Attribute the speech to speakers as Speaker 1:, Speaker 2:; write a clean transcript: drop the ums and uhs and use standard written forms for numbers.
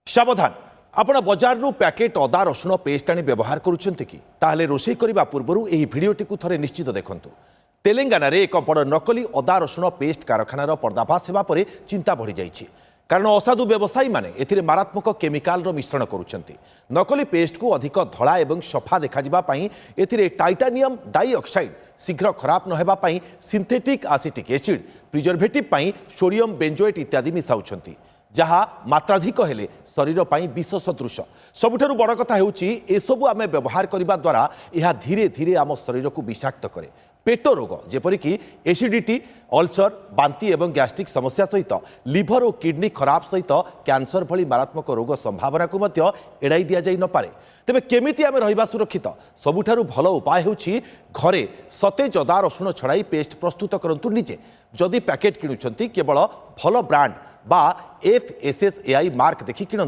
Speaker 1: सावधान आपण बजार पैकेट अदा रसुण पेस्ट आनी व्यवहार करुँच कि ताहले रोषे करने पूर्व यह भिडटी को थे निश्चित देखु। तेलंगाना रे एक बड़ नकली अदा रसुण पेस्ट कारखानार पर्दाफाश होगा पर चिंता बढ़ी जाइए कारण असाधु व्यवसायी माने एथिरे मारात्मक केमिकाल मिश्रण करुँच। नकली पेस्ट को अधिक धड़ा और सफा देखापी एथिरे टाइटानियम डाइऑक्साइड शीघ्र खराब न होगापी synthetic acetic acid preservative sodium benzoate इत्यादि मिसाउछंती जहाँ मात्राधिक हेले शरीर पर विष सदृश। सबुठारु बड़ कथा हेउची एसबु आमे व्यवहार करने द्वारा यह धीरे धीरे आम शरीर को विषाक्त करे। पेट रोग जेपरिक एसिडिटी अल्सर बांती और गैस्ट्रिक समस्या सहित लिभर और किडनी खराब सहित कैंसर भली मारात्मक रोग संभावना को एड़ाई दि जाई न पारे। तेबे केमिति आमे रहिबा सुरक्षित सबुठारु भल उपाय हेउची घरे सतेज अदा रसुण छड़ाई पेस्ट प्रस्तुत करंतु निजे। जदि पैकेट किणुछंती केवल भल ब्रांड बा FSSAI मार्क देखि किणंतु।